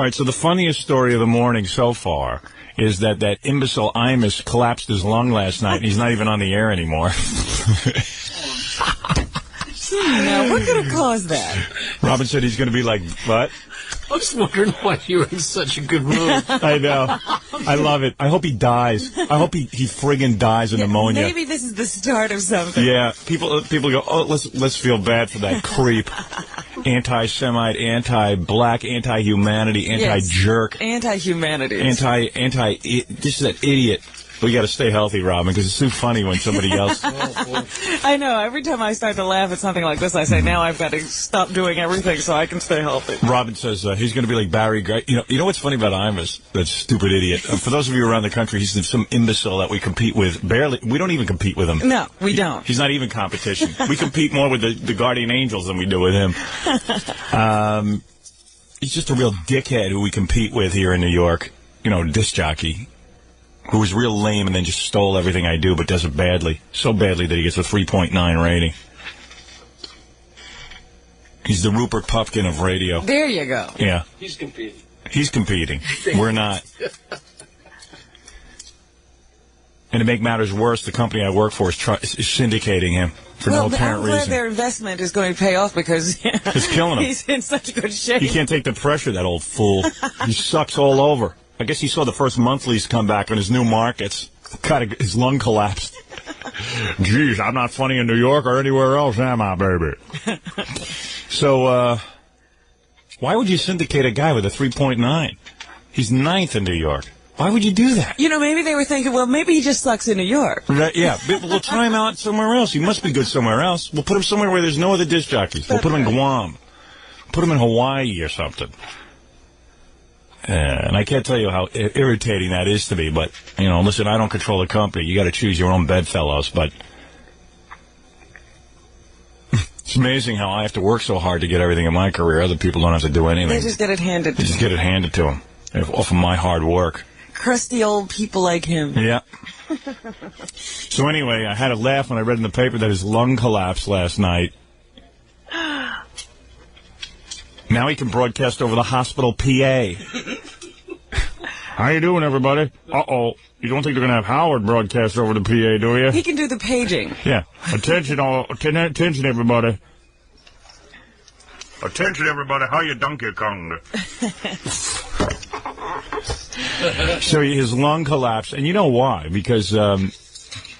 All right, so the funniest story of the morning so far is that imbecile Imus collapsed his lung last night, and he's not even on the air anymore. Now, what could have caused that? Robin said he's going to be like, what? I was wondering why you were in such a good mood. I know. I love it. I hope he dies. I hope he friggin' dies of pneumonia. Maybe this is the start of something. Yeah, people go, oh, let's feel bad for that creep. Anti-Semite, anti-black, anti-humanity, anti-jerk. Anti-humanity. This is that idiot. We got to stay healthy, Robin, because it's too funny when somebody else... I know. Every time I start to laugh at something like this, I say, now I've got to stop doing everything so I can stay healthy. Robin says he's going to be like Barry Gray. You know what's funny about Imus? That stupid idiot. For those of you around the country, he's some imbecile that we compete with. Barely. We don't even compete with him. No, we don't. He's not even competition. We compete more with the Guardian Angels than we do with him. He's just a real dickhead who we compete with here in New York. Disc jockey. Who was real lame and then just stole everything I do, but does it badly. So badly that he gets a 3.9 rating. He's the Rupert Pupkin of radio. There you go. Yeah. He's competing. He's competing. We're not. And to make matters worse, the company I work for is syndicating him for no apparent reason. Their investment is going to pay off because it's killing him. He's in such good shape. He can't take the pressure, that old fool. He sucks all over. I guess he saw the first monthlies come back on his new markets. His lung collapsed. Geez, I'm not funny in New York or anywhere else, am I, baby? So, why would you syndicate a guy with a 3.9? He's 9th in New York. Why would you do that? Maybe they were thinking, well, maybe he just sucks in New York. Right, yeah, we'll try him out somewhere else. He must be good somewhere else. We'll put him somewhere where there's no other disc jockeys. We'll put him in Guam. Put him in Hawaii or something. And I can't tell you how irritating that is to me, but, listen, I don't control the company. You got to choose your own bedfellows, but it's amazing how I have to work so hard to get everything in my career. Other people don't have to do anything. They just get it handed to them. They just get it handed to them off of my hard work. Crusty old people like him. Yeah. So anyway, I had a laugh when I read in the paper that his lung collapsed last night. Now he can broadcast over the hospital PA. How you doing, everybody? Uh-oh. You don't think they're going to have Howard broadcast over the PA, do you? He can do the paging. Yeah. Attention, everybody. Attention, everybody. How you Donkey Kong? So his lung collapsed. And you know why? Because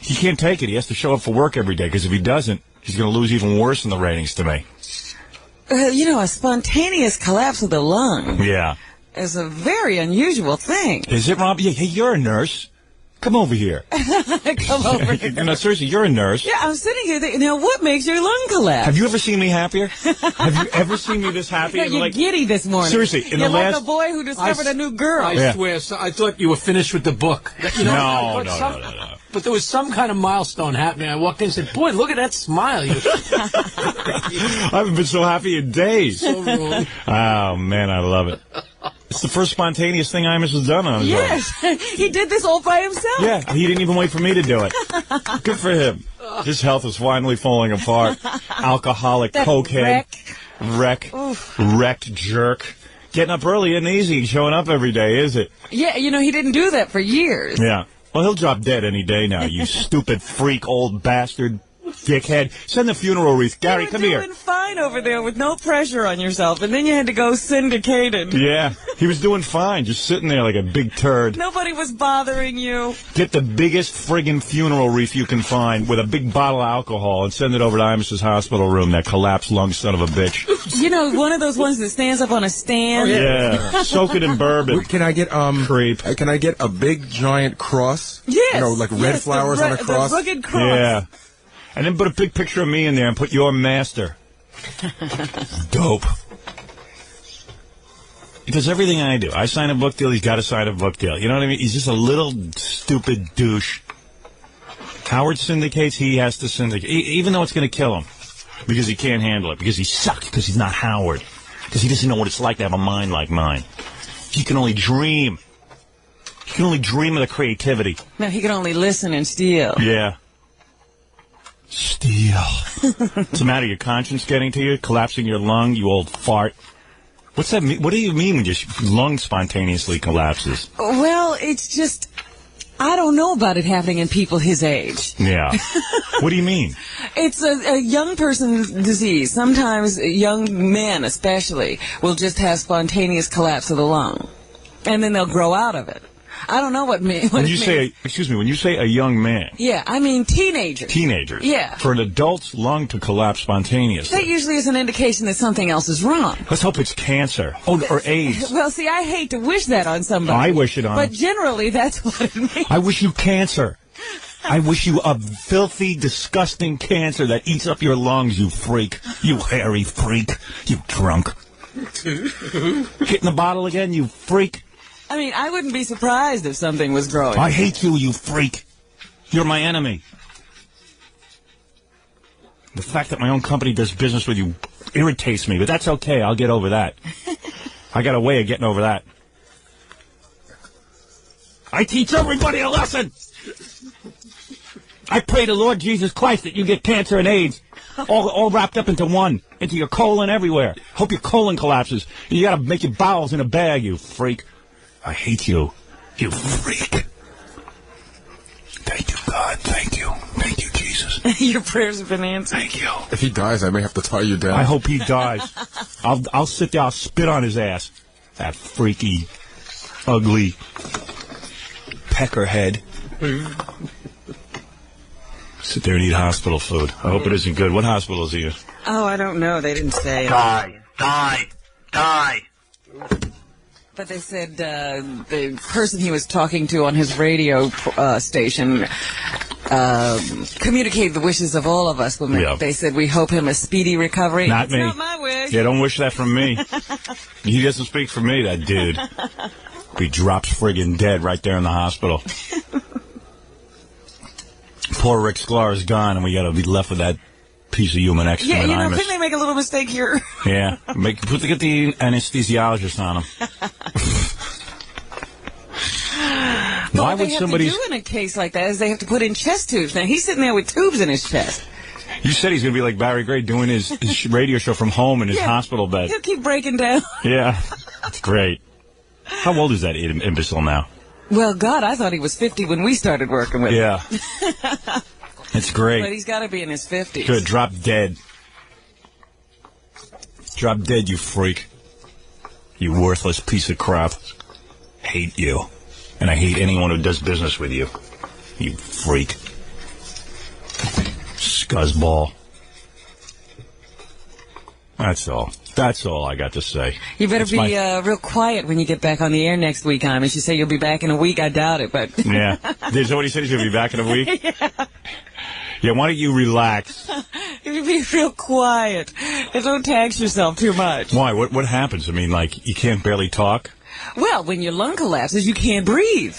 he can't take it. He has to show up for work every day. Because if he doesn't, he's going to lose even worse in the ratings to me. A spontaneous collapse of the lung. Yeah. Is a very unusual thing. Is it, Rob? Hey, you're a nurse. Come over here. Come over here. No, seriously, you're a nurse. Yeah, I'm sitting here thinking, now what makes your lung collapse? Have you ever seen me happier? Have you ever seen me this happy? You're giddy this morning. Seriously, you're like a boy who discovered a new girl. I swear, I thought you were finised with the book. No. But there was some kind of milestone happening. I walked in and said, boy, look at that smile. I haven't been so happy in days. So wrong. Oh, man, I love it. It's the first spontaneous thing Imus has done on his own. Yes, he did this all by himself. Yeah, he didn't even wait for me to do it. Good for him. His health is finally falling apart. Alcoholic, cokehead, wrecked jerk. Getting up early isn't easy. Showing up every day, is it? Yeah, he didn't do that for years. Yeah. Well, he'll drop dead any day now, you stupid freak old bastard. Dickhead. Send the funeral wreath. Gary, come here. You were doing fine over there with no pressure on yourself, and then you had to go syndicated. Yeah, he was doing fine, just sitting there like a big turd. Nobody was bothering you. Get the biggest friggin' funeral wreath you can find with a big bottle of alcohol and send it over to Imus's hospital room, that collapsed lung son of a bitch. One of those ones that stands up on a stand? Oh, yeah, soak it in bourbon. Can I get, creep. Can I get a big giant cross? Yes. Like red flowers on a cross? The rugged cross. Yeah. And then put a big picture of me in there and put your master. Dope. He does everything I do. I sign a book deal, he's got to sign a book deal. You know what I mean? He's just a little stupid douche. Howard syndicates, he has to syndicate. Even though it's going to kill him. Because he can't handle it. Because he sucks. Because he's not Howard. Because he doesn't know what it's like to have a mind like mine. He can only dream. He can only dream of the creativity. No, he can only listen and steal. Yeah. Steal. What's the matter? Your conscience getting to you? Collapsing your lung, you old fart? What's that mean? What do you mean when your lung spontaneously collapses? Well, it's just, I don't know about it happening in people his age. Yeah. What do you mean? It's a young person's disease. Sometimes young men, especially, will just have spontaneous collapse of the lung, and then they'll grow out of it. I don't know what means. When you say, excuse me, when you say a young man. Yeah, I mean teenagers. Teenagers. Yeah. For an adult's lung to collapse spontaneously. That usually is an indication that something else is wrong. Let's hope it's cancer. Oh, or AIDS. Well, see, I hate to wish that on somebody. I wish it on. But generally, that's what it means. I wish you cancer. I wish you a filthy, disgusting cancer that eats up your lungs, you freak. You hairy freak. You drunk. Hitting the bottle again, you freak. I mean, I wouldn't be surprised if something was growing. I hate you, you freak. You're my enemy. The fact that my own company does business with you irritates me, but that's okay. I'll get over that. I got a way of getting over that. I teach everybody a lesson. I pray to Lord Jesus Christ that you get cancer and AIDS all wrapped up into one, into your colon everywhere. Hope your colon collapses. And you got to make your bowels in a bag, you freak. I hate you, you freak. Thank you, God. Thank you. Thank you, Jesus. Your prayers have been answered. Thank you. If he dies, I may have to tie you down. I hope he dies. I'll sit there. I'll spit on his ass. That freaky, ugly peckerhead. Sit there and eat hospital food. I hope it isn't good. What hospital is he in? Oh, I don't know. They didn't say. Die. But they said the person he was talking to on his radio station communicated the wishes of all of us. When they said, we hope him a speedy recovery. Not me. Not my wish. Yeah, don't wish that from me. He doesn't speak for me, that dude. He drops friggin' dead right there in the hospital. Poor Rick Sklar is gone, and we got to be left with that piece of human excrement. Yeah, couldn't they make a little mistake here? Yeah, get the anesthesiologist on him. Why would somebody do in a case like that is they have to put in chest tubes. Now he's sitting there with tubes in his chest. You said he's going to be like Barry Gray doing his radio show from home in his hospital bed. He'll keep breaking down. Yeah, that's great. How old is that imbecile now? Well, God, I thought he was 50 when we started working with him. Yeah. It's great. But he's got to be in his 50s. Good. Drop dead. Drop dead, you freak. You worthless piece of crap. Hate you. And I hate anyone who does business with you. You freak. Scuzzball. That's all. That's all I got to say. You better be real quiet when you get back on the air next week, Imus. You say you'll be back in a week. I doubt it, but... Yeah. Is that what he said? He's going to be back in a week? Yeah, why don't you relax? You be real quiet. And don't tax yourself too much. Why? What happens? I mean, like, you can't barely talk? Well, when your lung collapses, you can't breathe.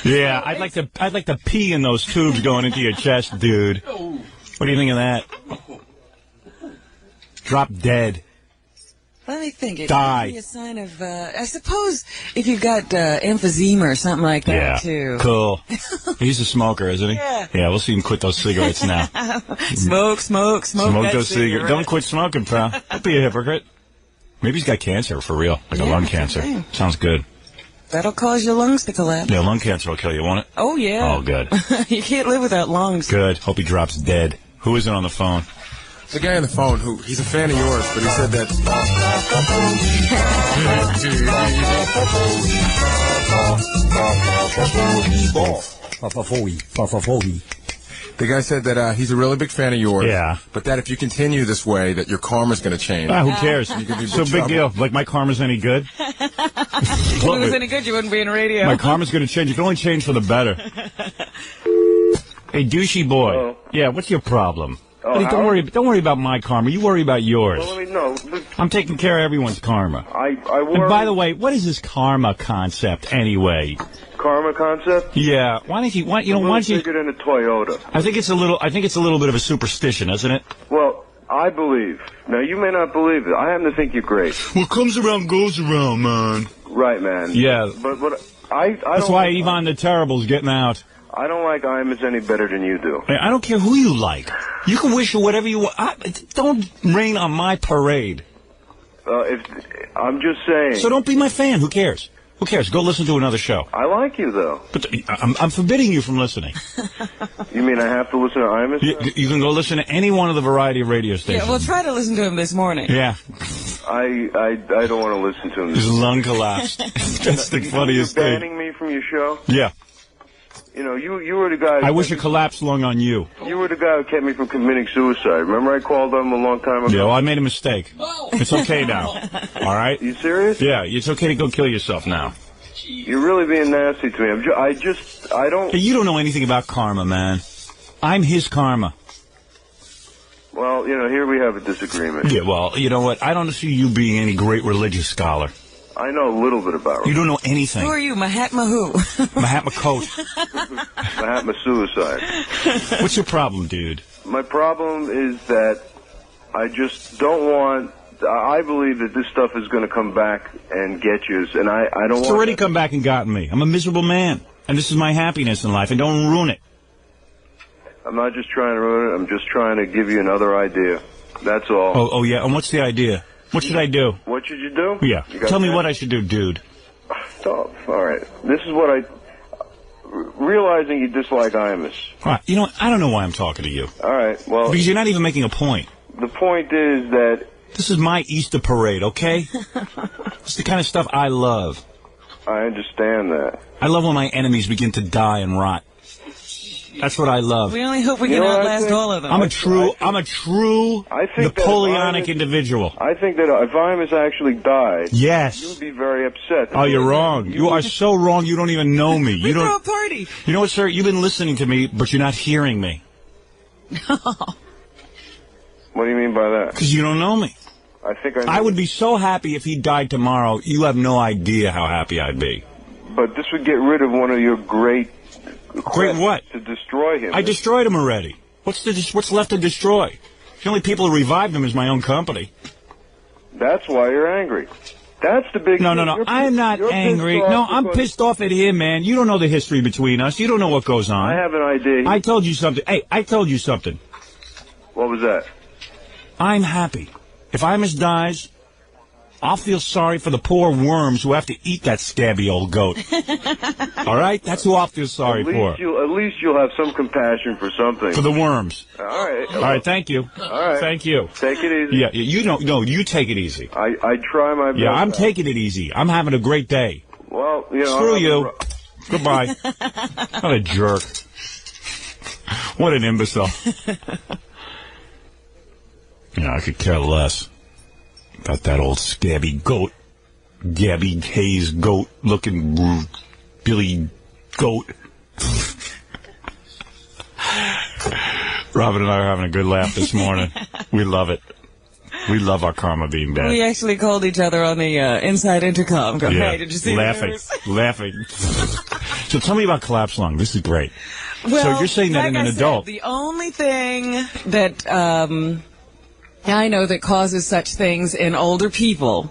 Yeah, I'd like to pee in those tubes going into your chest, dude. What do you think of that? Drop dead. Let me think. It Die. might be a sign of, I suppose, if you've got emphysema or something like that, too. Cool. He's a smoker, isn't he? Yeah. Yeah, we'll see him quit those cigarettes now. Smoke that those cigarettes. Don't quit smoking, pal. Don't be a hypocrite. Maybe he's got cancer for real, like a lung cancer. Sounds good. That'll cause your lungs to collapse. Yeah, lung cancer will kill you, won't it? Oh, yeah. Oh, good. You can't live without lungs. Good. Hope he drops dead. Who is it on the phone? The guy on the phone he's a fan of yours, but he said that... The guy said that he's a really big fan of yours. Yeah. But that if you continue this way, that your karma's going to change. Who cares? You could be So big deal. Like my karma's any good? If it was any good, you wouldn't be in radio. My karma's going to change. It can only change for the better. Hey, douchey boy. Hello? Yeah, what's your problem? Oh, Hey, don't worry about my karma. You worry about yours. Well, let me know. I'm taking care of everyone's karma. I worry. And by the way, what is this karma concept anyway? Karma concept? Yeah. Why don't you? Why don't you? Bigger than a Toyota. I think it's a little bit of a superstition, isn't it? Well, I believe. Now, you may not believe it. I happen to think you're great. What comes around goes around, man. Right, man. Yeah. But what I That's don't why like, Ivan the Terrible's getting out. I don't like Imus any better than you do. I don't care who you like. You can wish her whatever you want. Don't rain on my parade. I'm just saying. So don't be my fan. Who cares? Who cares? Go listen to another show. I like you, though. But I'm forbidding you from listening. You mean I have to listen to Imus? You can go listen to any one of the variety of radio stations. Yeah, well, try to listen to him this morning. Yeah. I don't want to listen to him. His lung collapsed. That's the funniest thing. You're banning me from your show? Yeah. You know, you were the guy... I wish a collapsed lung on you. You were the guy who kept me from committing suicide. Remember I called him a long time ago? Yeah, well, I made a mistake. It's okay now. All right? You serious? Yeah, it's okay to go kill yourself now. You're really being nasty to me. I don't... Hey, you don't know anything about karma, man. I'm his karma. Well, you know, here we have a disagreement. Yeah, well, you know what? I don't see you being any great religious scholar. I know a little bit about it. You don't know anything. Who are you, Mahatma who? Mahatma Coat. Mahatma suicide. What's your problem, dude? My problem is that I just don't want... I believe that this stuff is going to come back and get you, and I don't want... It's already come back and gotten me. I'm a miserable man, and this is my happiness in life, and don't ruin it. I'm not just trying to ruin it. I'm just trying to give you another idea. That's all. Oh, yeah, and what's the idea? What should I do? What should you do? Yeah, tell me what I should do, dude. Oh, all right. This is what I... Realizing you dislike Imus. All right, you know what? I don't know why I'm talking to you. All right, well... Because you're not even making a point. The point is that... This is my Easter parade, okay? It's the kind of stuff I love. I understand that. I love when my enemies begin to die and rot. That's what I love. We only hope we can outlast all of them. I'm a true Napoleonic individual. I think that if Imus actually died, yes, you'd be very upset. Oh, you're wrong. You are so wrong. You don't even know me. We throw a party. You know what, sir? You've been listening to me, but you're not hearing me. What do you mean by that? Because you don't know me. I would be so happy if he died tomorrow. You have no idea how happy I'd be. But this would get rid of one of your great what? To destroy him. I destroyed him already. What's left to destroy? The only people who revived him is my own company. That's why you're angry. That's the big... No. I'm not angry. No, I'm pissed off at him, man. You don't know the history between us. You don't know what goes on. I have an idea. I told you something. Hey, I told you something. What was that? I'm happy. If Imus dies, I'll feel sorry for the poor worms who have to eat that scabby old goat. All right? That's who I'll feel sorry for. At least you'll have some compassion for something. For the worms. All right. All right, thank you. All right. Thank you. Take it easy. Yeah, you don't. No, you take it easy. I try my best. Yeah, I'm taking it easy. I'm having a great day. Well, you know... Screw you. Goodbye. What a jerk. What an imbecile. Yeah, I could care less about that old scabby goat, Gabby Hayes goat looking Billy goat. Robin and I are having a good laugh this morning. We love it. We love our karma being bad. We actually called each other on the inside intercom. Go, hey, did you see laughing. So tell me about collapsed lung. This is great. Well, so you're saying that like in an adult. The only thing that I know that causes such things in older people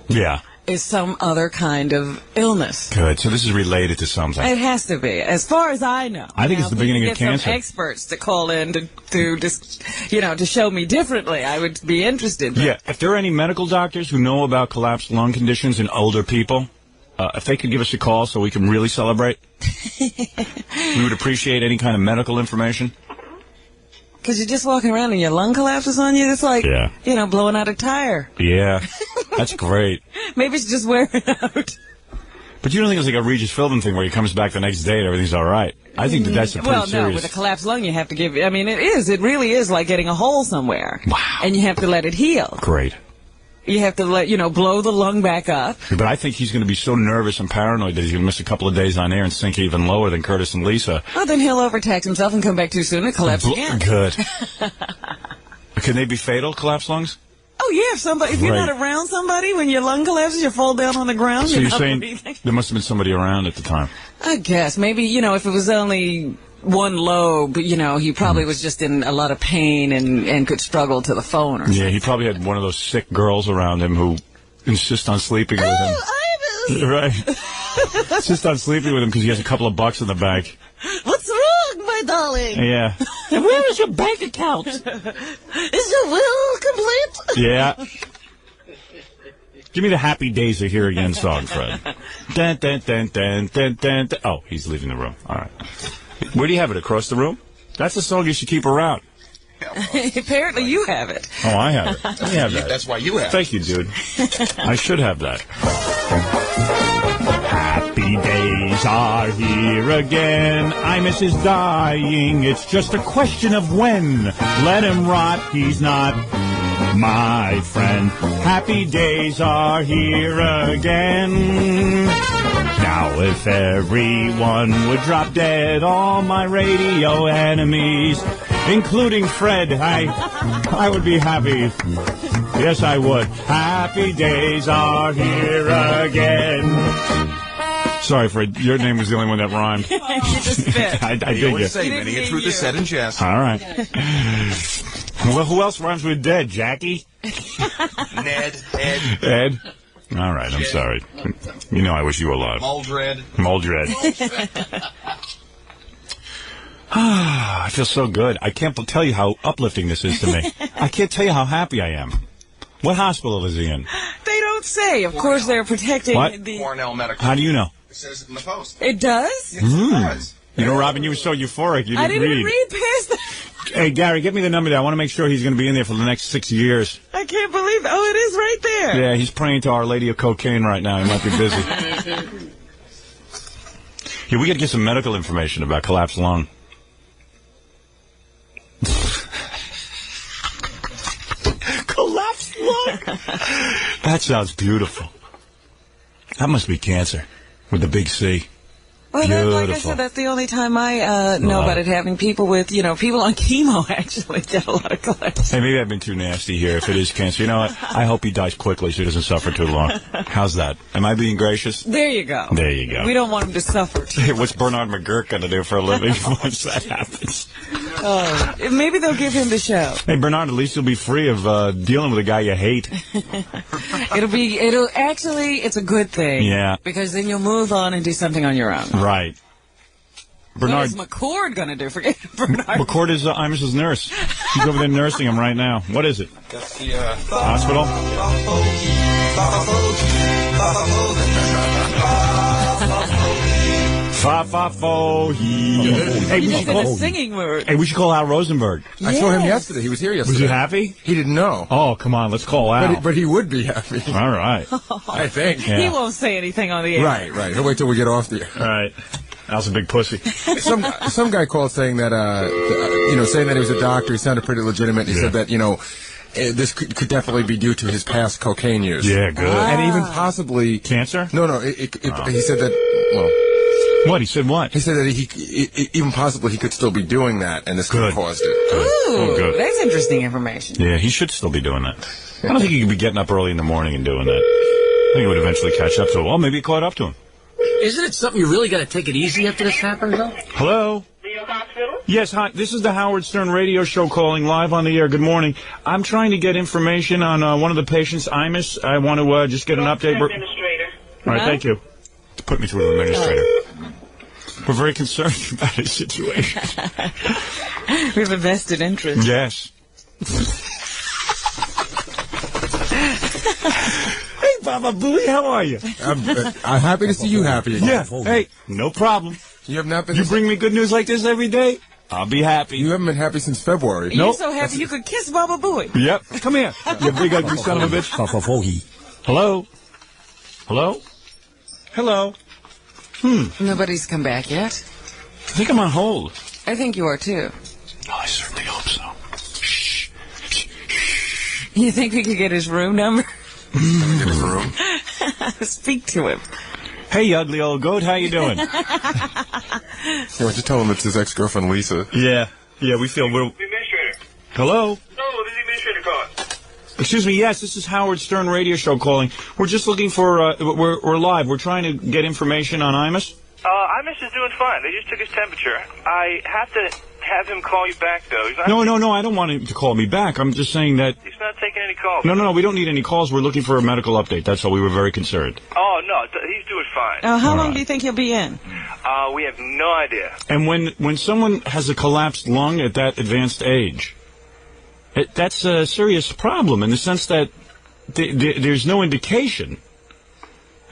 is some other kind of illness. Good. So this is related to something. It has to be, as far as I know. I think it's the beginning of cancer. Some experts to call in to just, to show me differently. I would be interested. Yeah. If there are any medical doctors who know about collapsed lung conditions in older people, if they could give us a call so we can really celebrate, we would appreciate any kind of medical information. Because you're just walking around and your lung collapses on you. It's like, blowing out a tire. Yeah, that's great. Maybe it's just wearing out. But you don't think it's like a Regis Philbin thing where he comes back the next day and everything's all right? I think that's a pretty serious... Well, no, with a collapsed lung, you have to give... I mean, it is. It really is like getting a hole somewhere. Wow. And you have to let it heal. Great. You have to let, blow the lung back up. But I think he's going to be so nervous and paranoid that he's going to miss a couple of days on air and sink even lower than Curtis and Lisa. Oh, then he'll overtax himself and come back too soon and collapse again. Good. Can they be fatal, collapsed lungs? Oh, yeah. If you're not around somebody, when your lung collapses, you fall down on the ground. So you're saying there must have been somebody around at the time? I guess. Maybe, if it was only one lobe, he probably was just in a lot of pain and could struggle to the phone or something. Yeah, he probably had one of those sick girls around him who insist on sleeping with him. Imus! Right. Insist on sleeping with him because he has a couple of bucks in the bank. What's wrong? my darling. Yeah. And where is your bank account? Is your will complete? Yeah. Give me the Happy Days Are Here Again song, Fred. Dun, dun, dun, dun, dun, dun, dun. Oh, he's leaving the room. All right. Where do you have it? Across the room? That's the song you should keep around. Apparently you have it. Oh, I have it. Let me have that. That's why you have it. Thank you, dude. I should have that. Happy days are here again. Imus is dying. It's just a question of when. Let him rot. He's not my friend. Happy days are here again. Now if everyone would drop dead, all my radio enemies, including Fred, I would be happy. Yes, I would. Happy days are here again. Sorry, Fred. Your name was the only one that rhymed. You just spit. I dig you. Say many a truth is said in jest. All right. Well, who else rhymes with dead? Jackie? Ned, Ed. Ed? All right, I'm sorry. You know I wish you were alive. Muldred. Muldred. I feel so good. I can't tell you how uplifting this is to me. I can't tell you how happy I am. What hospital is he in? They don't say. Of course, they're protecting What? the... Cornell Medical. How do you know? It says it in the post. It does? Yes, it does. You know, Robin, you were so euphoric. You didn't I didn't read. even read past that. Hey, Gary, get me the number there. I want to make sure he's going to be in there for the next 6 years. I can't believe... Oh, it is right there. Yeah, he's praying to Our Lady of Cocaine right now. He might be busy. Yeah, we got to get some medical information about collapsed lung. Collapsed lung? That sounds beautiful. That must be cancer with the big C. Well, that, like I Beautiful. said, that's the only time I know about it happening. People with, people on chemo actually get a lot of collapse. Hey, maybe I've been too nasty here. If it is cancer, you know what? I hope he dies quickly so he doesn't suffer too long. How's that? Am I being gracious? There you go. There you go. We don't want him to suffer. Hey, what's Bernard McGurk going to do for a living once that happens? Oh, maybe they'll give him the show. Hey, Bernard, at least you'll be free of dealing with a guy you hate. It's a good thing. Yeah. Because then you'll move on and do something on your own. Right. Bernard. What is McCord going to do? Forget Bernard. McCord is Imus's nurse. She's over there nursing him right now. What is it? That's the, Hospital? Fa-fa-fo-hee. Hey, we should In a call, singing mood. hey, we should call Al Rosenberg. I saw him yesterday. He was here yesterday. Was he happy? He didn't know. Oh, come on. Let's call Al. But he would be happy. All right. I think. Yeah. He won't say anything on the air. Right. He'll wait till we get off the air. All right. Al's a big pussy. Some guy called saying that, saying that he was a doctor. He sounded pretty legitimate. He said that, this could definitely be due to his past cocaine use. Yeah, good. And even possibly... Cancer? No. He said that, What? He said what? he said that even possibly he could still be doing that, and this could have Good. caused it. Ooh, good. that's interesting information. Yeah, he should still be doing that. I don't think he could be getting up early in the morning and doing that. I think he would eventually catch up to him. Well, maybe he caught up to him. Isn't it something you really got to take it easy after this happens, though? Hello? Yes, hi. This is the Howard Stern radio show calling live on the air. Good morning. I'm trying to get information on one of the patients, Imus. I want to just get an update. Administrator. All right, thank you. Put me through to the administrator. We're very concerned about his situation. We have a vested interest. Yes. Hey, Baba Booey, how are you? I'm happy to see you happy again. Yeah. Hey, no problem. You have not been... You bring me good news like this every day, I'll be happy. You haven't been happy since February. You're so happy you could kiss Baba Booey. Yep. Come here. You big ugly son of a bitch. Hello? Hello? Hello? Nobody's come back yet. I think I'm on hold. I think you are too. Oh, I certainly hope so. Shh. You think we could get his room number? In his room. Speak to him. Hey, you ugly old goat, how you doing? Yeah, why don't you tell him it's his ex-girlfriend, Lisa? Yeah, we feel we're... The administrator. Hello? No, this is the administrator calling. Excuse me, yes, this is Howard Stern radio show calling. We're just looking for, we're live. We're trying to get information on Imus. Imus is doing fine. They just took his temperature. I have to have him call you back, though. He's not No, I don't want him to call me back. I'm just saying that... He's not taking any calls. No, we don't need any calls. We're looking for a medical update. That's all. We were very concerned. Oh, no, he's doing fine. How long do you think he'll be in? We have no idea. And when someone has a collapsed lung at that advanced age, that's a serious problem in the sense that there's no indication.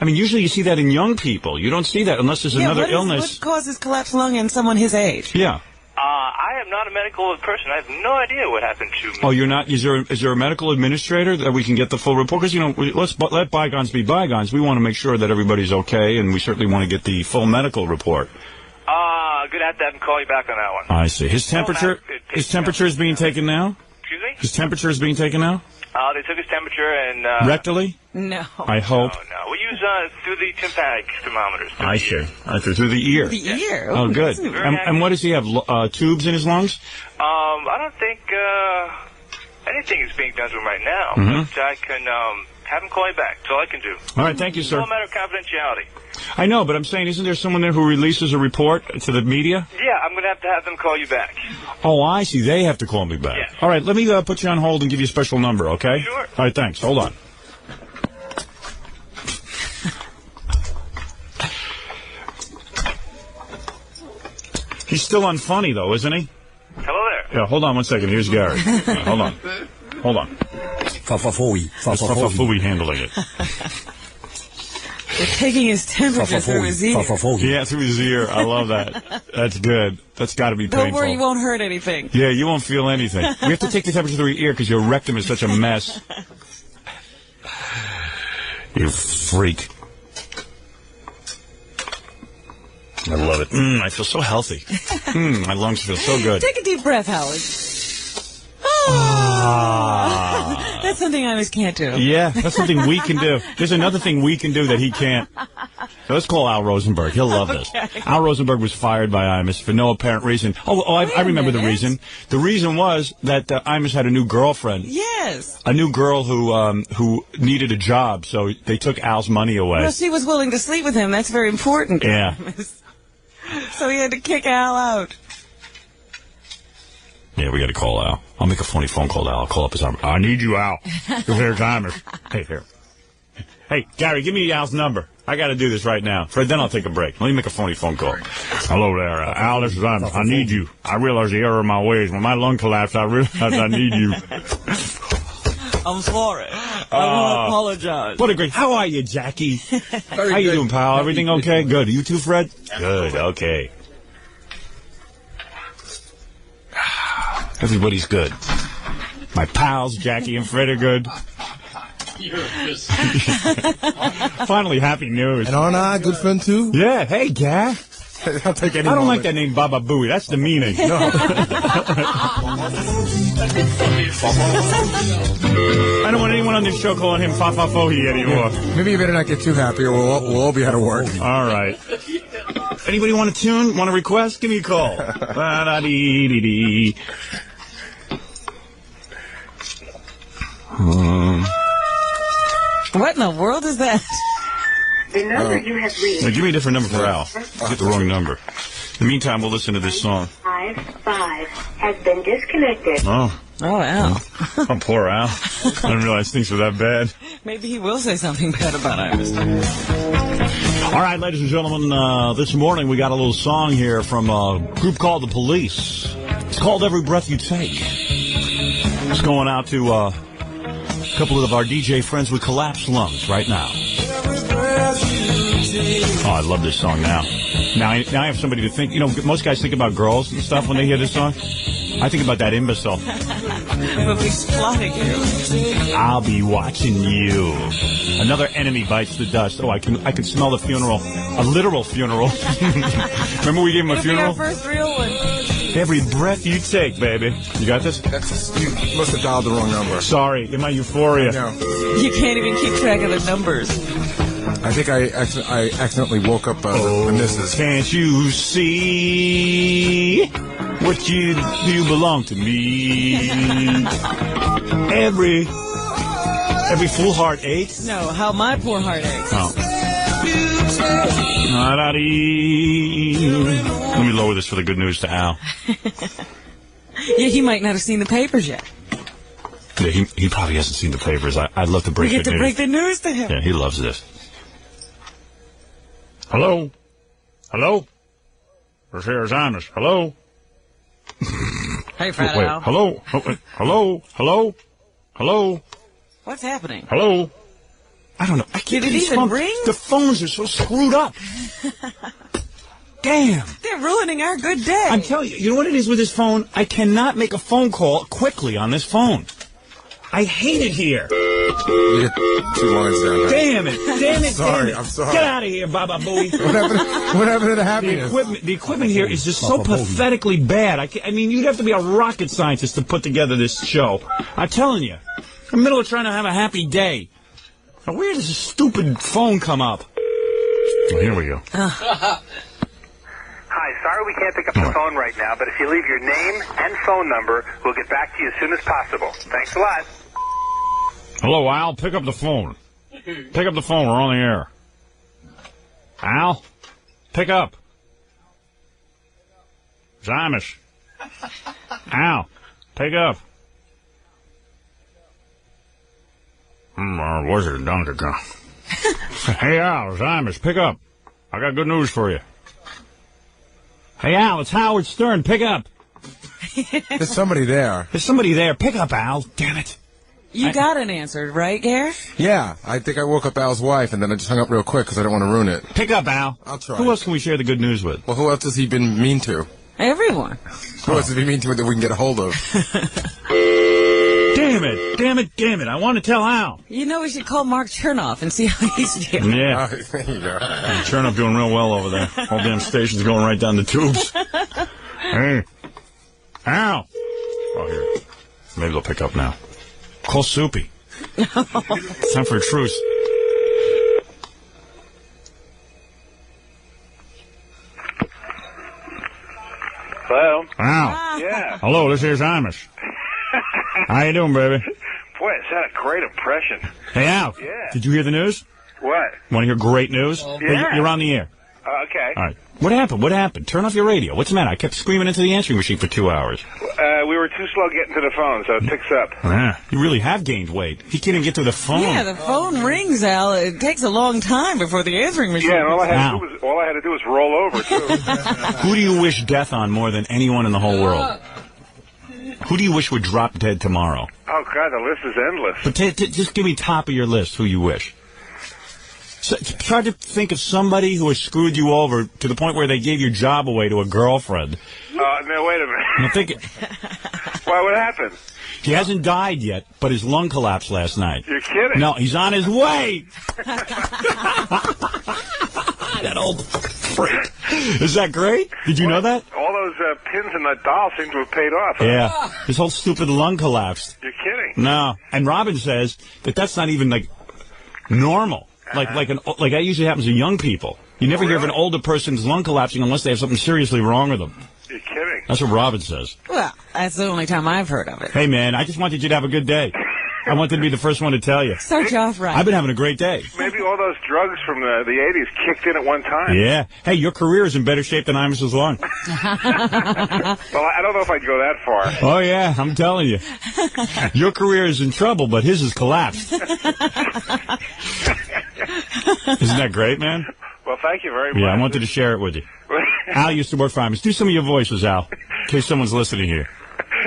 I mean, usually you see that in young people. You don't see that unless there's another illness. What causes collapsed lung in someone his age? Yeah. I am not a medical person. I have no idea what happened to me. Oh, you're not? Is there a medical administrator that we can get the full report? Because, let's let bygones be bygones. We want to make sure that everybody's okay, and we certainly want to get the full medical report. Going to have him call you back on that one. I see. His temperature is being taken now? Excuse me? His temperature is being taken now? They took his temperature and... Rectally? No. I hope. No. We use through the tympanic thermometers. I see. Through the ear. The ear? Oh, good. And what does he have? Tubes in his lungs? I don't think anything is being done to him right now. But I can have him call you back. That's all I can do. All right, thank you, sir. It's all a matter of confidentiality. I know, but I'm saying, isn't there someone there who releases a report to the media? Yeah, I'm going to have them call you back. Oh, I see. They have to call me back. Yes. All right, let me put you on hold and give you a special number, okay? Sure. All right, thanks. Hold on. He's still unfunny, though, isn't he? Hello there. Yeah, hold on one second. Here's Gary. Hold on. Fafafui handling it. They're taking his temperature through his ear. Yeah, through his ear. I love that. That's good. That's got to be painful. Don't worry, you won't hurt anything. Yeah, you won't feel anything. We have to take the temperature through your ear because your rectum is such a mess. You freak. I love it. I feel so healthy. My lungs feel so good. Take a deep breath, Howard. That's something I just can't do. Yeah, that's something we can do. There's another thing we can do that he can't. So let's call Al Rosenberg. He'll love this. Al Rosenberg was fired by Imus for no apparent reason. I remember the reason. The reason was that Imus had a new girlfriend. Yes. A new girl who needed a job, so they took Al's money away. Well, she was willing to sleep with him. That's very important. Yeah. So he had to kick Al out. Yeah, we got to call Al. I'll make a phony phone call to Al. I'll call up his arm. I need you, Al. Here's Imus. Hey, here. Hey, Gary, give me Al's number. I got to do this right now. Fred, then I'll take a break. Let me make a phony phone call. Hello there, Al. This is Imus. I need you. I realize the error of my ways. When my lung collapsed, I realized I need you. I'm sorry. I want to apologize. What a great... How are you, Jackie? How you doing, pal? Everything okay? Good. You too, Fred? Good. Okay. Everybody's good. My pals, Jackie and Fred, are good. Finally, happy news. And aren't I a good friend, too? Yeah. Hey, Gah. I'll take any I don't moment. like that name, Baba Booey. That's demeaning. No. I don't want anyone on this show calling him Fa-Fa-Fo-He anymore. Maybe you better not get too happy or we'll all be out of work. All right. Anybody want a tune? Want a request? Give me a call. Ba-da-dee-dee-dee. What in the world is that? The number you have reached. Now, give me a different number for Al. I get the wrong number. In the meantime, we'll listen to this song. 55 has been disconnected. Oh, Al. oh, poor Al. I didn't realize things were that bad. Maybe he will say something bad about Imus. All right, ladies and gentlemen, this morning we got a little song here from a group called The Police. It's called Every Breath You Take. It's going out to a couple of our DJ friends with collapsed lungs right now. Oh, I love this song now. Now I have somebody to think. You know, most guys think about girls and stuff when they hear this song. I think about that imbecile. But he's plotting you. I'll be watching you. Another enemy bites the dust. Oh, I can smell the funeral. A literal funeral. Remember we gave him a funeral? It'll be our first real one. Every breath you take, baby. You got this? You must have dialed the wrong number. Sorry, in my euphoria. No. You can't even keep track of the numbers. I think I accidentally woke up the missus. Can't you see what you belong to me? Every full heart aches. No, how my poor heart aches. Oh. Let me lower this for the good news to Al. Yeah, he might not have seen the papers yet. Yeah, he probably hasn't seen the papers. I'd love to break We get the to news. break the news to him. Yeah, he loves this. Hello? Hello? This here's Amos. Hello? Hey, Fat Wait, Al. hello? Oh, wait, hello? Hello? Hello? What's happening? Hello? I don't know. I can't Did it even ring? The phones are so screwed up. Damn. They're ruining our good day. I'm telling you, you know what it is with this phone? I cannot make a phone call quickly on this phone. I hate it here. You get 2 lines down. Damn it. Damn it. Sorry, damn it. I'm sorry. Get out of here, Baba Booey. What happened to the happiness? The equipment here is just so pathetically bad. I mean, you'd have to be a rocket scientist to put together this show. I'm telling you. In the middle of trying to have a happy day. Now, where does this stupid phone come up? Oh, here we go. Hi, sorry we can't pick up the phone right now, but if you leave your name and phone number, we'll get back to you as soon as possible. Thanks a lot. Hello, Al. Pick up the phone. Pick up the phone. We're on the air. Al, pick up. Amish. Al, pick up. Where's it, Donkey Kong? Hey, Al, it's Amish. Pick up. I got good news for you. Hey, Al, it's Howard Stern. Pick up. There's somebody there. There's somebody there. Pick up, Al. Damn it. You got it answered, right, Gare? Yeah, I think I woke up Al's wife, and then I just hung up real quick because I don't want to ruin it. Pick up, Al. I'll try. Who else can we share the good news with? Well, who else has he been mean to? Everyone. Who else has he been mean to that we can get a hold of? Damn it. Damn it. Damn it. I want to tell Al. You know, we should call Mark Chernoff and see how he's doing. Yeah. There you go. Chernoff doing real well over there. Whole damn station's going right down the tubes. Hey. Al. Oh, here. Maybe they'll pick up now. Call Soupy. It's time for a truce. Hello? Al. Yeah. Hello, this here's Amish. How you doing, baby? Boy, it's had a great impression. Hey, Al. Yeah. Did you hear the news? What? Want to hear great news? Yeah. You're on the air. Okay. All right. What happened? What happened? Turn off your radio. What's the matter? I kept screaming into the answering machine for 2 hours. We were too slow getting to the phone, so it picks up. You really have gained weight. He can't even get to the phone. Yeah, the phone rings, Al. It takes a long time before the answering machine. Yeah, and all I had to do was roll over, too. Who do you wish death on more than anyone in the whole world? Who do you wish would drop dead tomorrow? Oh, God, the list is endless. But just give me top of your list who you wish. So, try to think of somebody who has screwed you over to the point where they gave your job away to a girlfriend. No, wait a minute. Now think, Why, what happened? he hasn't died yet, but his lung collapsed last night. You're kidding. No, he's on his way. That old freak. Is that great? Did you know that? All those pins in that doll seem to have paid off. Huh? Yeah. His whole stupid lung collapsed. You're kidding. No. And Robin says that that's not even, like, normal. Like that usually happens to young people. You never hear of an older person's lung collapsing unless they have something seriously wrong with them. You're kidding. That's what Robin says. Well, that's the only time I've heard of it. Hey, man, I just wanted you to have a good day. I wanted to be the first one to tell you. Start you off right. I've been having a great day. Maybe all those drugs from the 80s kicked in at one time. Yeah. Hey, your career is in better shape than Amos's lung. Well, I don't know if I'd go that far. Oh, yeah, I'm telling you. Your career is in trouble, but his has collapsed. Isn't that great, man? Well, thank you very much. Yeah, I wanted to share it with you. Al used to work for Amos. Do some of your voices, Al, in case someone's listening here.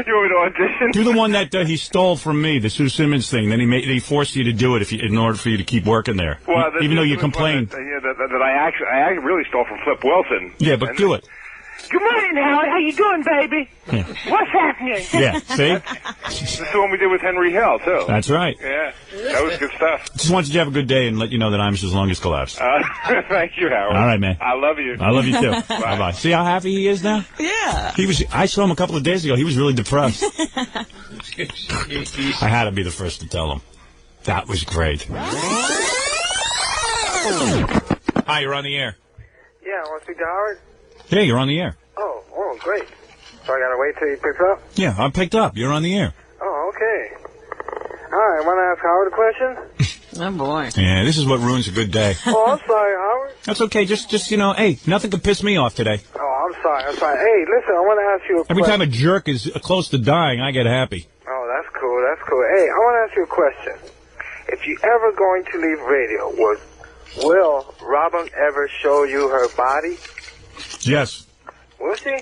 You want me to audition? Do the one that he stole from me, the Sue Simmons thing. Then he forced you to do it in order for you to keep working there. Well, even though you was complained. that I really stole from Flip Wilson. Yeah, but do it. Good morning, Howard. How you doing, baby? Yeah. What's happening? Yeah, see? This is the one we did with Henry Hill, too. That's right. Yeah, that was good stuff. Just wanted you to have a good day and let you know that Amos's lung has collapsed. Thank you, Howard. All right, man. I love you. I love you, too. Bye-bye. See how happy he is now? Yeah. I saw him a couple of days ago. He was really depressed. I had to be the first to tell him. That was great. Hi, you're on the air. Yeah, want to speak to Howard? Yeah, you're on the air. Oh, great. So I got to wait till he picks up? Yeah, I'm picked up. You're on the air. Oh, okay. All right, want to ask Howard a question? Oh, boy. Yeah, this is what ruins a good day. Oh, I'm sorry, Howard. That's okay. Just hey, nothing could piss me off today. Oh, I'm sorry, That's fine. Hey, listen, I want to ask you a question. Every time a jerk is close to dying, I get happy. Oh, that's cool. That's cool. Hey, I want to ask you a question. If you ever going to leave radio, will Robin ever show you her body? Yes. Will she?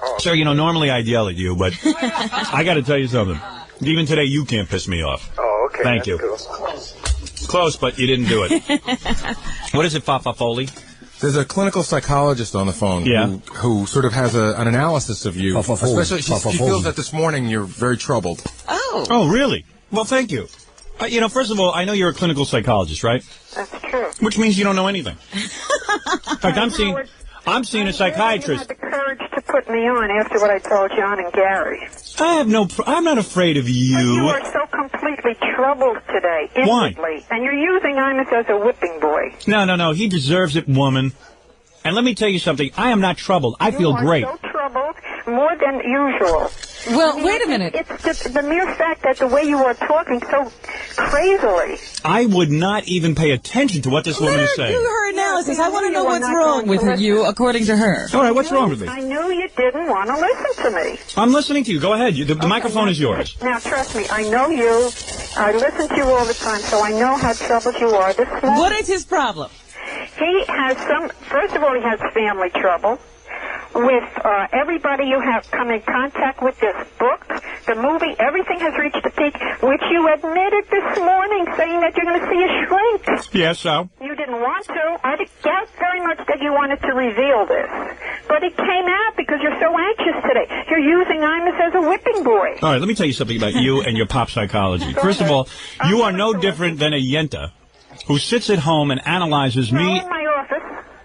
Oh. Sir, you know, normally I'd yell at you, but I got to tell you something. Even today, you can't piss me off. Oh, okay. Thank you. Cool. Close, but you didn't do it. What is it, Fafa Foley? There's a clinical psychologist on the phone who sort of has an analysis of you. Especially, she feels that this morning you're very troubled. Oh. Oh, really? Well, thank you. You know, first of all, I know you're a clinical psychologist, right? That's true. Which means you don't know anything. In fact, I'm seeing a psychiatrist. You had the courage to put me on after what I told John and Gary. I'm not afraid of you. But you are so completely troubled today, inwardly. Why? And you're using Imus as a whipping boy. No. He deserves it, woman. And let me tell you something. I am not troubled. I feel great. You are so troubled, more than usual. Well, wait a minute. It's just the mere fact that the way you are talking so crazily. I would not even pay attention to what this woman is saying. Do her analysis. I want to know what's wrong with you, according to her. All right, what's wrong with me? I knew you didn't want to listen to me. I'm listening to you. Go ahead. The microphone is yours. Now, trust me, I know you. I listen to you all the time, so I know how troubled you are. This morning, What is his problem? he has first of all, he has family trouble. With everybody you have come in contact with, this book, the movie, everything has reached a peak, which you admitted this morning, saying that you're going to see a shrink. Yes, so? You didn't want to. I doubt very much that you wanted to reveal this. But it came out because you're so anxious today. You're using Imus as a whipping boy. All right, let me tell you something about you and your pop psychology. First of all, you are no different than a yenta who sits at home and analyzes me. In my office.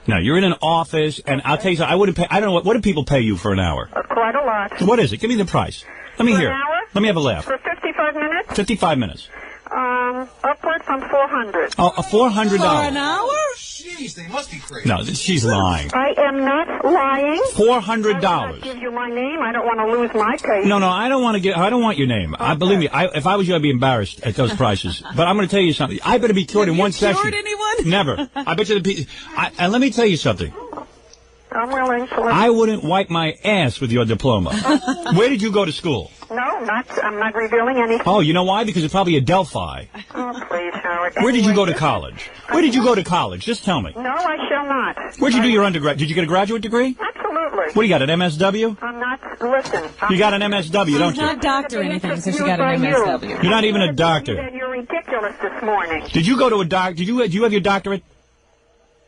No, you're in an office, and I'll tell you something. I wouldn't pay. I don't know what do people pay you for an hour? Quite a lot. What is it? Give me the price. Let me hear. For an hour? Let me have a laugh. For 55 minutes? 55 minutes. Upward from 400. Oh, $400. For an hour? Jeez, they must be crazy. No, she's lying. I am not lying. $400. I will not give you my name. I don't want to lose my case. No, I don't want your name. Okay. Believe me, if I was you, I'd be embarrassed at those prices. But I'm going to tell you something. I better be cured in one session. Cured anyone? Never. I bet you and let me tell you something. I'm willing to listen. I wouldn't wipe my ass with your diploma. Where did you go to school? No, I'm not revealing anything. Oh, you know why? Because it's probably a Delphi. Oh, please, Howard. Where did you go to college? Where did you go to college? Just tell me. No, I shall not. Where'd you do your undergrad? Did you get a graduate degree? Absolutely. What do you got, an MSW? I'm not. Listen. You got an MSW, don't She's you? not a doctor or anything, so she got an MSW. You're not even a doctor. You're ridiculous this morning. Did you go to a do you have your doctorate?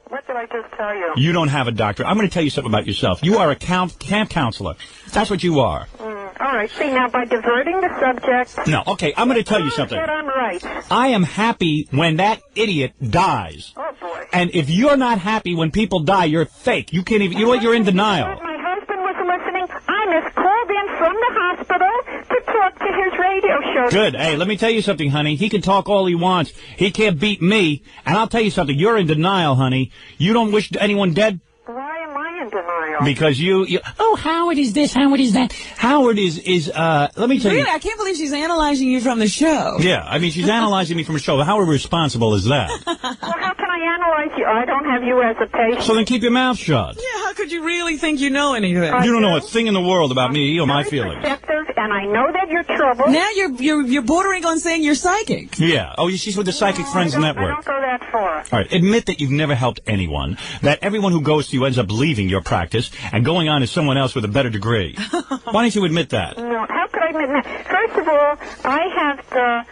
What did I just tell you? You don't have a doctorate. I'm going to tell you something about yourself. You are a camp counselor. That's what you are. All right. See, now, by diverting the subject... No, okay, I'm going to tell you something. That I'm right. I am happy when that idiot dies. Oh, boy. And if you're not happy when people die, you're fake. You can't even... You know what? You're in denial. My husband was listening. I just called in from the hospital to talk to his radio show. Good. Hey, let me tell you something, honey. He can talk all he wants. He can't beat me. And I'll tell you something. You're in denial, honey. You don't wish anyone dead? Why am I in denial? Because you oh, Howard is this, Howard is that. Howard is let me tell you. Really, I can't believe she's analyzing you from the show. Yeah, I mean, she's analyzing me from a show. How irresponsible is that? Well, how can I analyze you? I don't have you as a patient. So then keep your mouth shut. Yeah, how could you really think you know anything? You don't know a thing in the world about me or my feelings. Perceptive, and I know that you're troubled. Now you're bordering on saying you're psychic. Yeah. Oh, she's with the Psychic Friends Network. I don't go that far. All right. Admit that you've never helped anyone, that everyone who goes to you ends up leaving your practice and going on to someone else with a better degree. Why don't you admit that? No, how could I admit that? First of all, I have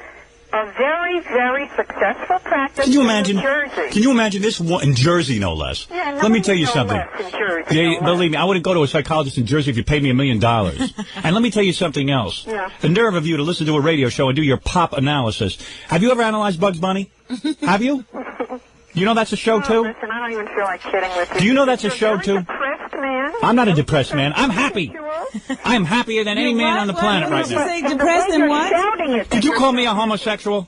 a very, very successful practice Can you imagine? in Jersey. Can you imagine this in Jersey, no less? Yeah, let me tell you no something. less in Jersey, Yeah, no believe me, I wouldn't go to a psychologist in Jersey if you paid me $1 million. And let me tell you something else. Yeah. The nerve of you to listen to a radio show and do your pop analysis. Have you ever analyzed Bugs Bunny? Have you? You know that's a show, too? Listen, I don't even feel like kidding with you. Do you know that's a You're show, very too? Depressed man. I'm not a depressed man. I'm happy. I'm happier than any man on the planet right now. Say depressed and what? Did you call me a homosexual?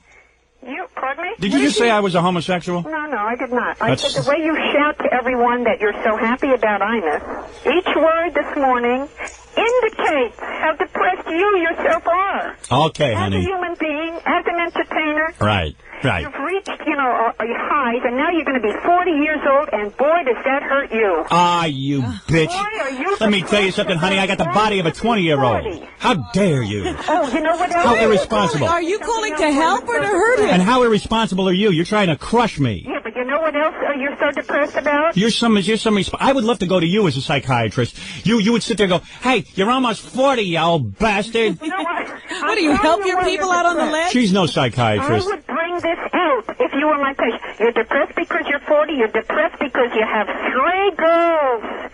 Pardon me? Did you just say I was a homosexual? No, I did not. I said the way you shout to everyone that you're so happy about Imus, each word this morning indicates how depressed you yourself are. Okay, honey. As a human being, as an entertainer. Right. You've reached highs, and now you're going to be 40 years old, and boy, does that hurt you. Ah, you bitch. Boy, are you Let me tell you something, honey. I got the body of a 20-year-old. How dare you? Oh, you know what else? How irresponsible. Are you calling to help or to hurt him? And how irresponsible are you? You're trying to crush me. Yeah, but you know what else you're so depressed about? I would love to go to you as a psychiatrist. You would sit there and go, hey, you're almost 40, you old bastard. You know what? What do you help your people out on the ledge? She's no psychiatrist. I would bring this out if you were my patient. You're depressed because you're 40. You're depressed because you have 3 girls.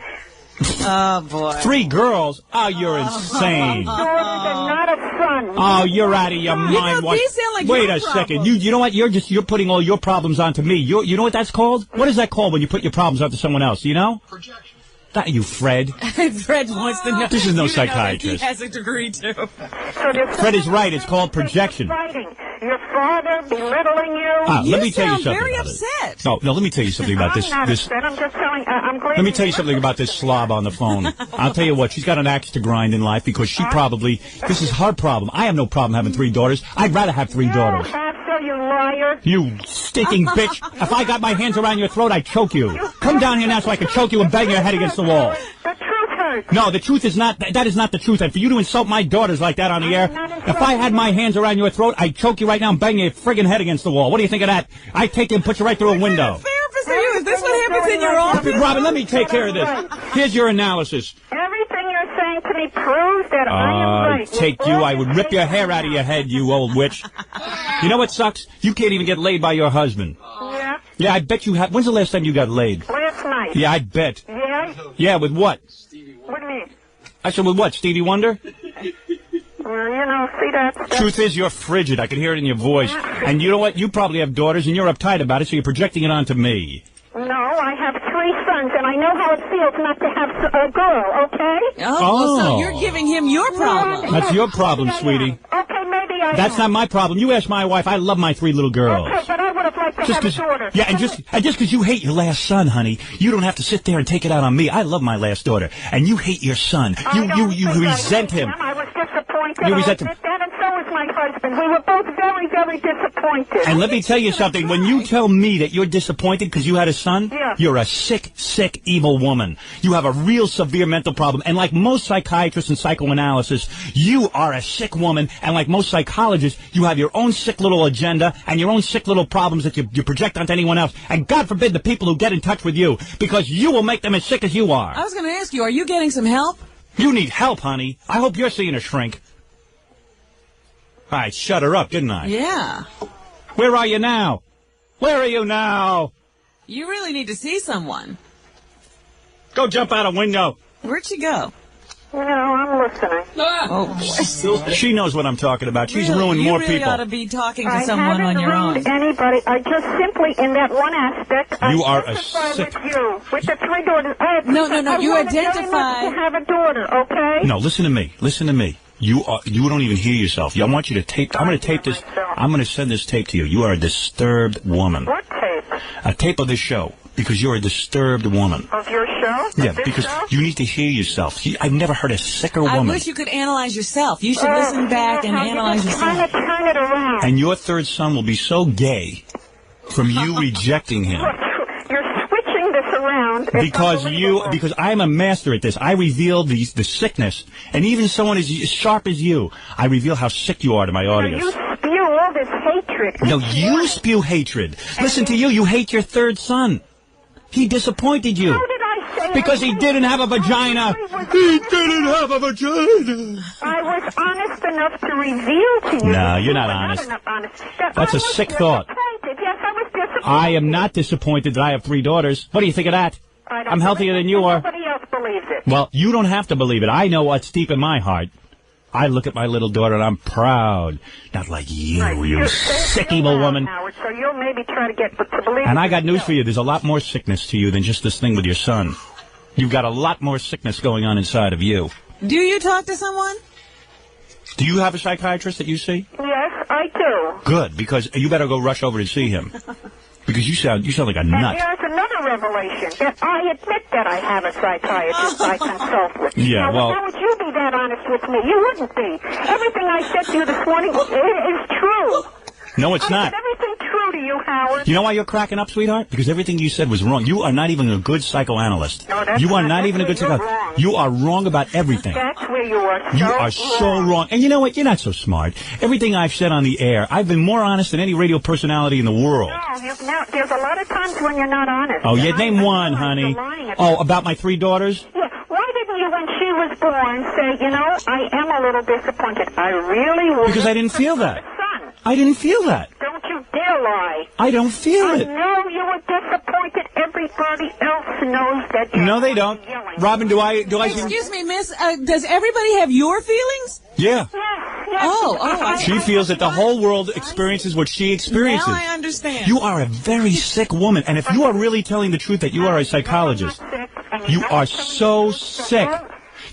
Oh, boy. 3 girls? Oh, you're insane. Daughters and not a son. Oh, you're out of your mind. These sound like Wait your a second. problems. You know what? You're putting all your problems onto me. You know what that's called? What is that called when you put your problems onto someone else? You know? Projection. Not you, Fred. Fred wants to know. This is no You don't know that psychiatrist. He has a degree, too. Fred is right. It's called projection. Your father belittling you. Let me tell you something very about upset. it. No, let me tell you something about this. I'm not upset. I'm just telling. I'm glad. Let me tell you something about this slob on the phone. I'll tell you what, she's got an axe to grind in life because this is her problem. I have no problem having 3 daughters. I'd rather have 3 daughters. You liar. You stinking bitch. If I got my hands around your throat, I'd choke you. Come down here now so I can choke you and bang your head against the wall. The truth hurts. No, the truth is not, that is not the truth. And for you to insult my daughters like that on the air, if I had my hands around your throat, I'd choke you right now and bang your friggin' head against the wall. What do you think of that? I'd take you and put you right through a window. Therapist, are you? Is this what happens in your office? Robin, let me take care of this. Here's your analysis. Everything you're saying to me proves that I am right. Take you. I would rip your hair out of your head, you old witch. You know what sucks? You can't even get laid by your husband. Yeah? Yeah, I bet you have. When's the last time you got laid? Last night. Yeah, I bet. Yeah? Yeah, with what? What do you mean? I said, with what? Stevie Wonder? Well, see that's... Truth is, you're frigid. I can hear it in your voice. And you know what? You probably have daughters, and you're uptight about it, so you're projecting it onto me. No, I have 3 sons, and I know how it feels not to have a girl, okay? Oh, so you're giving him your problem. That's your problem, sweetie. Okay, maybe I That's not my problem. You ask my wife. I love my 3 little girls. Okay, but I would have liked to have a daughter. Yeah, and just because you hate your last son, honey, you don't have to sit there and take it out on me. I love my last daughter, and you hate your son. You resent him. I was disappointed. You resent him. And so was my husband. We were both very, very disappointed. And let me tell you something. When you tell me that you're disappointed because you had a son, you're a sick, sick, evil woman. You have a real severe mental problem. And like most psychiatrists and psychoanalysts, you are a sick woman. And like most psychologists, you have your own sick little agenda and your own sick little problems that you project onto anyone else. And God forbid the people who get in touch with you, because you will make them as sick as you are. I was going to ask you, are you getting some help? You need help, honey. I hope you're seeing a shrink. I shut her up, didn't I? Yeah. Where are you now? Where are you now? You really need to see someone. Go jump out a window. Where'd she go? No, I'm listening. Oh, boy. She knows what I'm talking about. She's ruined more people. You really ought to be talking to someone on your own. I haven't ruined anybody. I just simply, in that one aspect, You are a identify sick... with you. With the 3 daughters. No, you I identify... wanted to have a daughter, okay? No, listen to me. Listen to me. You don't even hear yourself. I want you to tape... I'm going to tape this... I'm going to send this tape to you. You are a disturbed woman. What tape? A tape of this show. Because you're a disturbed woman. Of your show? Yeah, because you need to hear yourself. I've never heard a sicker woman. I wish you could analyze yourself. You should listen back and analyze yourself. Trying to turn it around. And your 3rd son will be so gay from you rejecting him. You're switching this around. Because I'm a master at this. I reveal the sickness. And even someone as sharp as you, I reveal how sick you are to my audience. You spew all this hatred. No, you spew hatred. Listen to you. You hate your 3rd son. He disappointed you. How did I say because he didn't have a vagina. He didn't have a vagina. I was honest enough to reveal to you. No, you're not honest. That's a sick thought. Yes, I was disappointed. I am not disappointed that I have 3 daughters. What do you think of that? I'm healthier than you are. Nobody else believes it. Well, you don't have to believe it. I know what's deep in my heart. I look at my little daughter and I'm proud. Not like you sick evil woman. Howard, so you'll maybe try to get to believe. And I got news for you. There's a lot more sickness to you than just this thing with your son. You've got a lot more sickness going on inside of you. Do you talk to someone? Do you have a psychiatrist that you see? Yes, I do. Good, because you better go rush over to see him. Because you sound like a nut. And here's another revelation. That I admit that I have a psychiatrist I consult with. Yeah, now, well... How would you be that honest with me? You wouldn't be. Everything I said to you this morning is true. No, it's not. Is everything true to you? Howard. You know why you're cracking up, sweetheart? Because everything you said was wrong. You are not even a good psychoanalyst. No, that's you are not even a good psychoanalyst. wrong. You are wrong about everything. That's where you are so You are so wrong. And you know what? You're not so smart. Everything I've said on the air, I've been more honest than any radio personality in the world. No, there's a lot of times when you're not honest. Oh, yeah, name one, honey. Oh, about my 3 daughters? Yeah, why didn't you, when she was born, say, you know, I am a little disappointed. I really would. Because I didn't feel that. Son, I didn't feel that. don't you dare lie. I don't feel I it. know you were disappointed. Everybody else knows that you're No, they don't. yelling. Robin, do I... Excuse me, miss, does everybody have your feelings? Yeah. Yes, Oh, I She feels that the whole world experiences what she experiences. Now I understand. You are a very sick woman, and if you are really telling the truth that you are a psychologist, you are so sick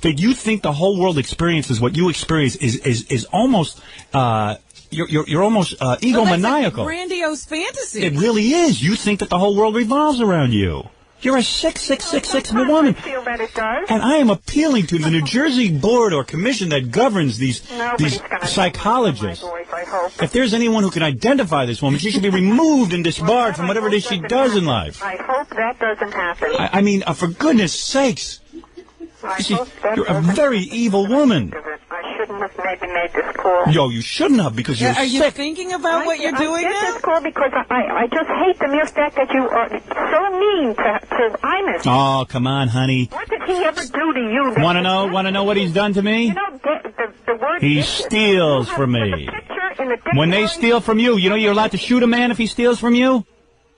that you think the whole world experiences what you experience is almost you're almost egomaniacal. That's a grandiose fantasy. It really is. You think that the whole world revolves around you. You're a sick woman. I feel that it does. And I am appealing to the New Jersey board or commission that governs these psychologists. I hope. If there's anyone who can identify this woman, she should be removed and disbarred from whatever it is she does in life. I hope that doesn't happen. I mean, for goodness sakes, I hope that you're a doesn't very evil woman. I shouldn't have maybe made this call. Yo, you shouldn't have because you're Are you sick. thinking about what you're doing I now? did this call because I just hate the mere fact that you are so mean to Imus. Oh, come on, honey. What did he ever do to you? Want to know what he's done to me? You know, the word... He steals from me. When they steal from you, you know you're allowed to shoot a man if he steals from you?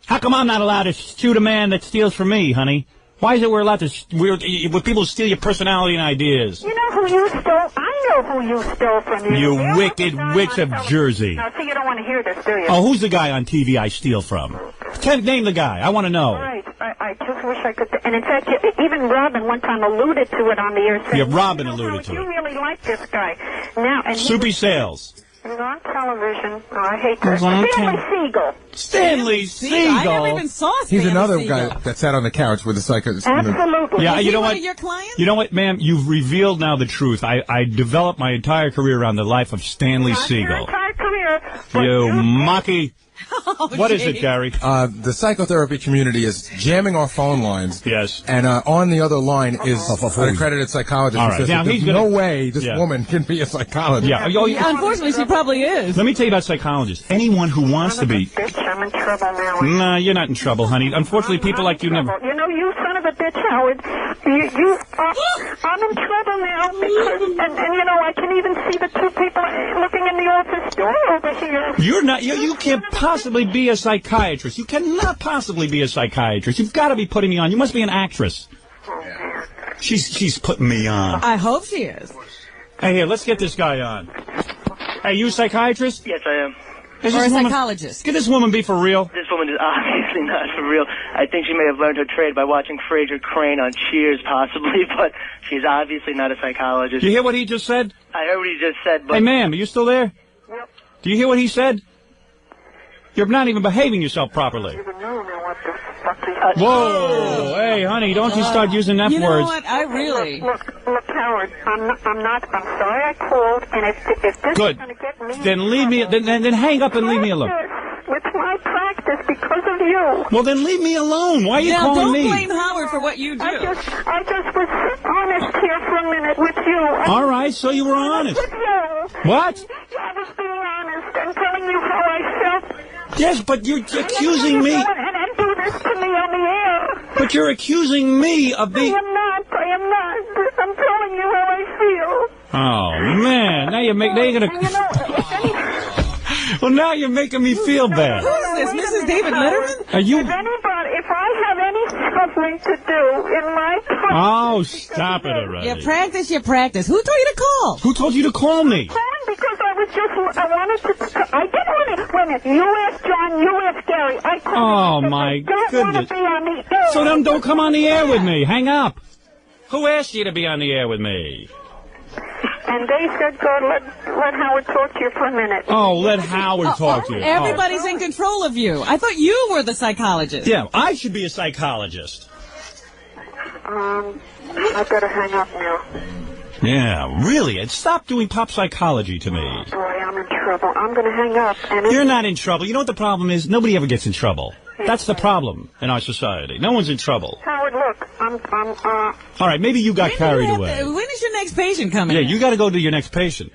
How come I'm not allowed to shoot a man that steals from me, honey? Why is it we're allowed to... When people steal your personality and ideas? You know who you stole? I know who you stole from. You wicked witch of Jersey. Now, see, you don't want to hear this, do you? Oh, who's the guy on TV I steal from? Name the guy. I want to know. Right. I just wish I could... And in fact, even Robin one time alluded to it on the air. Saying, Yeah, Robin alluded to you it. really like this guy. Now, and Soupy Sales. He's on television. Oh, I hate that. He's on Stanley Siegel. Stanley Siegel. I never even saw Stanley He's another Siegel. guy that sat on the couch with the psychiatrist. Absolutely. Yeah, Is you he know one what? of your clients? You know what, ma'am? You've revealed now the truth. I developed my entire career around the life of Stanley Not your Siegel. entire career. but You mucky. Oh, What is it, gee. Gary? The psychotherapy community is jamming our phone lines. Yes. And on the other line is an accredited psychologist All who right. says Now, that he's there's gonna- no way this Yeah. woman can be a psychologist. Yeah. Unfortunately, she probably is. Let me tell you about psychologists. Anyone who wants to be... Bitch, I'm in trouble now. Nah, you're not in trouble, honey. Unfortunately, people like you never... You know, you son of a bitch, Howard. I'm in trouble now because, and you know, I can even see the two people looking in the office door over here. You're not... You can't possibly be a psychiatrist. You cannot possibly be a psychiatrist. You've got to be putting me on. You must be an actress. She's putting me on. I hope she is. Hey, here, let's get this guy on. Hey, you a psychiatrist? Yes, I am. Is Or this a woman- psychologist. Could this woman be for real? This woman is obviously not for real. I think she may have learned her trade by watching Fraser Crane on Cheers, possibly, but she's obviously not a psychologist. You hear what he just said? I heard what he just said, but... Hey, ma'am, are you still there? Yep. Do you hear what he said? You're not even behaving yourself properly. Whoa! Hey, honey, don't you start using F You know words. what? I really... Look, Howard, I'm sorry I called, and if this Good. is going to get me... Then leave me. Then hang up and leave me alone. It's my practice because of you. Well, then leave me alone. Why are you Now, calling don't me? blame Howard for what you do. I just was honest here for a minute with you. All right, so you were honest. With you. What? I was being honest and telling you how I felt. Yes, but you're accusing me. And do this to me on the air. But you're accusing me of I being. am not. I'm telling you how I feel. Oh man! Now you're And you gonna. know, if any... Well, now you're making me feel bad. Who is this, Mrs. David Letterman? Are you? If I have any suffering to do in my practice... Oh, stop it already. You practice, you practice. Who told you to call? Who told you to call me? Because I wanted to... I didn't want to... Wait a minute. You asked John, you asked Gary. I called Oh my I don't goodness! want to be on the air. So then don't come on the air with me. Hang up. Who asked you to be on the air with me? And they said, God, let Howard talk to you for a minute. Oh, let Howard talk to you. Everybody's in control of you. I thought you were the psychologist. Yeah, I should be a psychologist. I better hang up now. Yeah, really. And stop doing pop psychology to me. Boy, I'm in trouble. I'm going to hang up. And You're not in trouble. You know what the problem is? Nobody ever gets in trouble. That's the problem in our society. No one's in trouble. Howard, look, I'm All right, maybe you got carried away. When is your next patient coming? Yeah, you got to go to your next patient.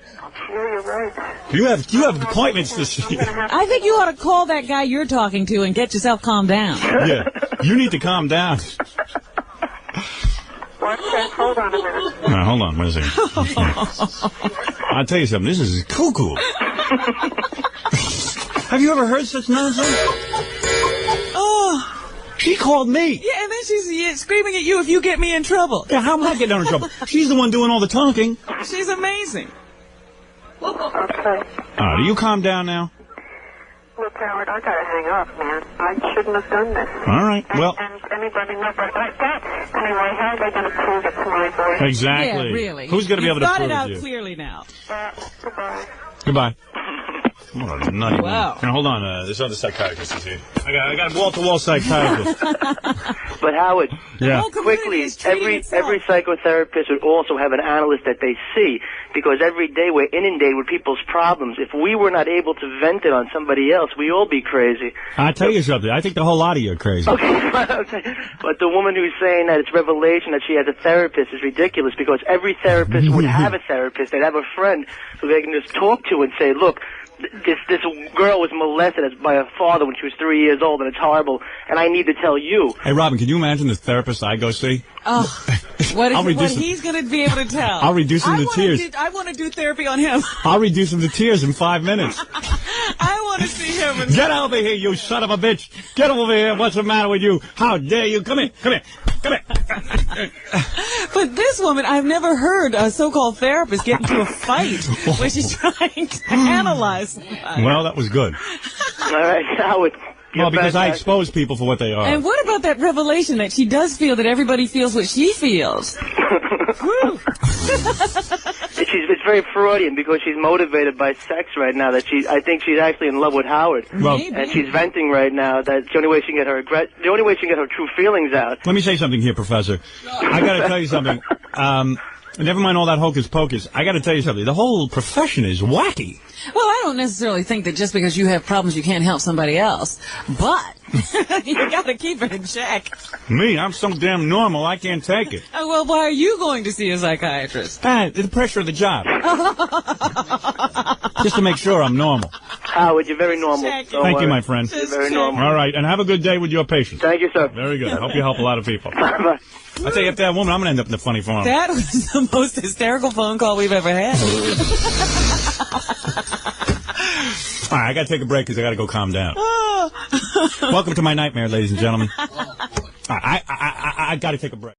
you're right. You have appointments to see. I think you ought to call that guy you're talking to and get yourself calmed down. Yeah, you need to calm down. What's that? Hold on a minute. Now, hold on, what is it? I'll tell you something. This is cuckoo. Have you ever heard such nonsense? Oh. She called me. Yeah, and then she's screaming at you if you get me in trouble. Yeah, how am I getting her in trouble? She's the one doing all the talking. She's amazing. Okay. All right, you calm down now? Look, Howard, I gotta hang up, man. I shouldn't have done this. All right, well... And anybody knows like that. Anyway, how are they gonna prove it's my voice? Exactly. Yeah, really. Who's going to be able to prove it? You've got it out clearly now. Goodbye. Goodbye. What a nutty Wow. one. Now, hold on. This other psychiatrist is here. I got a wall-to-wall psychiatrist. But Howard, Yeah. quickly, every psychotherapist would also have an analyst that they see, because every day we're inundated with people's problems. If we were not able to vent it on somebody else, we'd all be crazy. I'll tell you something. I think the whole lot of you are crazy. Okay, but the woman who's saying that it's revelation that she has a therapist is ridiculous, because every therapist would have a therapist. They'd have a friend who they can just talk to and say, look, this girl was molested by her father when she was 3 years old, and it's horrible, and I need to tell you. Hey, Robin, can you imagine the therapist I go see? Oh, what I'll reduce he's going to be able to tell. I'll reduce him to tears. I want to do therapy on him. I'll reduce him to tears in 5 minutes. I want to see him. Get over here, you son of a bitch. Get over here. What's the matter with you? How dare you? Come here. Come here. Come here. But this woman, I've never heard a so-called therapist get into a fight when she's trying to analyze somebody. Well, that was good. All right, Howard. Well, because I expose people for what they are. And what about that revelation that she does feel that everybody feels what she feels? It's very Freudian, because she's motivated by sex right now. I think she's actually in love with Howard, and she's venting right now. That's the only way she can get her true feelings out. Let me say something here, Professor. I got to tell you something. Never mind all that hocus pocus. I got to tell you something. The whole profession is wacky. Well, I don't necessarily think that just because you have problems you can't help somebody else, but you got to keep it in check. Me, I'm so damn normal, I can't take it. Well, why are you going to see a psychiatrist? The pressure of the job. Just to make sure I'm normal. Howard, you're very normal. Thank you, my friend. You're very normal. All right, and have a good day with your patient. Thank you, sir. Very good. I hope you help a lot of people. Bye. I tell you, if that woman, I'm going to end up in the funny farm. That was the most hysterical phone call we've ever had. All right, I got to take a break because I got to go calm down. Welcome to my nightmare, ladies and gentlemen. I got to take a break.